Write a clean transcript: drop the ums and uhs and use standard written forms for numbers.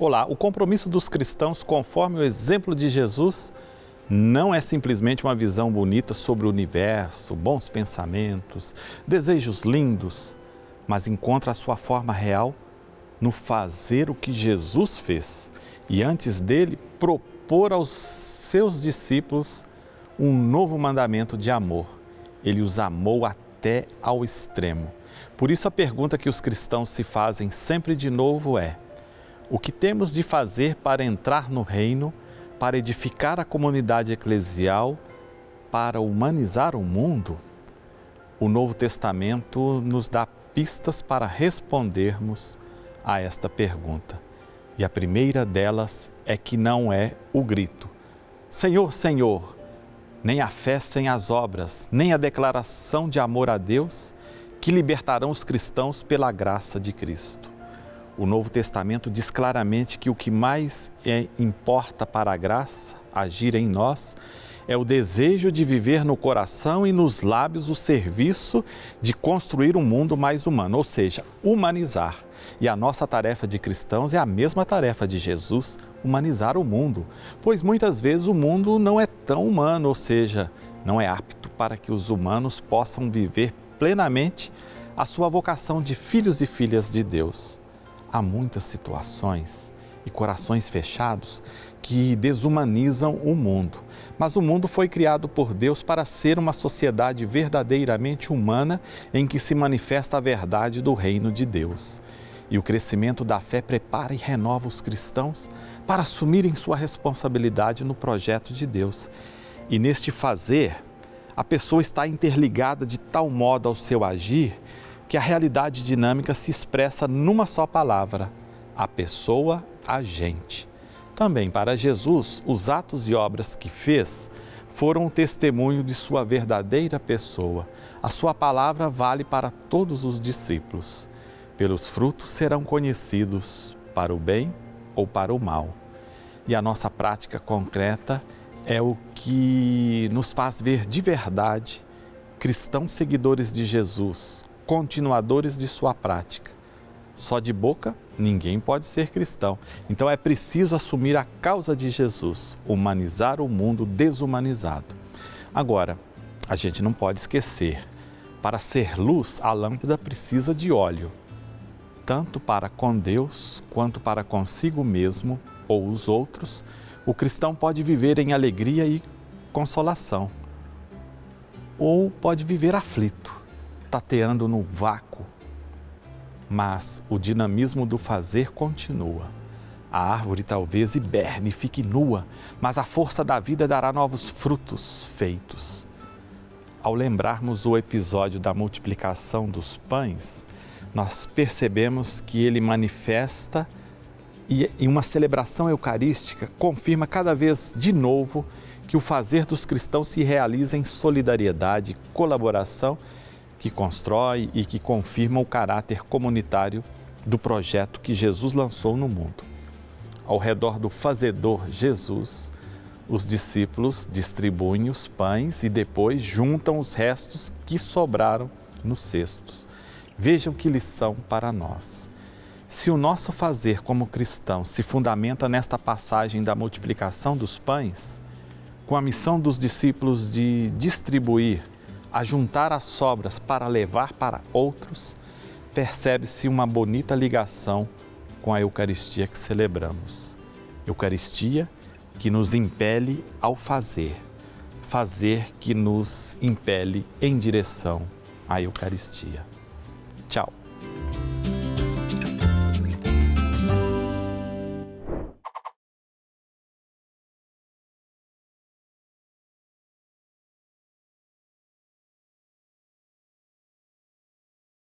Vamos lá, o compromisso dos cristãos, conforme o exemplo de Jesus, não é simplesmente uma visão bonita sobre o universo, bons pensamentos, desejos lindos, mas encontra a sua forma real no fazer o que Jesus fez e antes dele propor aos seus discípulos um novo mandamento de amor. Ele os amou até ao extremo. Por isso a pergunta que os cristãos se fazem sempre de novo é: o que temos de fazer para entrar no reino, para edificar a comunidade eclesial, para humanizar o mundo? O Novo Testamento nos dá pistas para respondermos a esta pergunta. E a primeira delas é que não é o grito: Senhor, Senhor, nem a fé sem as obras, nem a declaração de amor a Deus, que libertarão os cristãos pela graça de Cristo. O Novo Testamento diz claramente que o que mais importa para a graça agir em nós é o desejo de viver no coração e nos lábios o serviço de construir um mundo mais humano, ou seja, humanizar. E a nossa tarefa de cristãos é a mesma tarefa de Jesus, humanizar o mundo, pois muitas vezes o mundo não é tão humano, ou seja, não é apto para que os humanos possam viver plenamente a sua vocação de filhos e filhas de Deus. Há muitas situações e corações fechados que desumanizam o mundo. Mas o mundo foi criado por Deus para ser uma sociedade verdadeiramente humana em que se manifesta a verdade do reino de Deus. E o crescimento da fé prepara e renova os cristãos para assumirem sua responsabilidade no projeto de Deus. E neste fazer, a pessoa está interligada de tal modo ao seu agir que a realidade dinâmica se expressa numa só palavra: a pessoa agente. Também para Jesus, os atos e obras que fez foram um testemunho de sua verdadeira pessoa. A sua palavra vale para todos os discípulos. Pelos frutos serão conhecidos, para o bem ou para o mal. E a nossa prática concreta é o que nos faz ver de verdade cristãos seguidores de Jesus, continuadores de sua prática. Só de boca ninguém pode ser cristão. Então é preciso assumir a causa de Jesus, humanizar o mundo desumanizado. Agora, a gente não pode esquecer, para ser luz, a lâmpada precisa de óleo, tanto para com Deus quanto para consigo mesmo ou os outros. O cristão pode viver em alegria e consolação, ou pode viver aflito, tateando no vácuo. Mas o dinamismo do fazer continua. A árvore talvez hiberne e fique nua, mas a força da vida dará novos frutos feitos. Ao lembrarmos o episódio da multiplicação dos pães, nós percebemos que ele manifesta e em uma celebração eucarística confirma cada vez de novo que o fazer dos cristãos se realiza em solidariedade, colaboração, que constrói e que confirma o caráter comunitário do projeto que Jesus lançou no mundo. Ao redor do fazedor Jesus, os discípulos distribuem os pães e depois juntam os restos que sobraram nos cestos. Vejam que lição para nós. Se o nosso fazer como cristãos se fundamenta nesta passagem da multiplicação dos pães, com a missão dos discípulos de distribuir, ajuntar as sobras para levar para outros, percebe-se uma bonita ligação com a Eucaristia que celebramos. Eucaristia que nos impele ao fazer, fazer que nos impele em direção à Eucaristia. Tchau!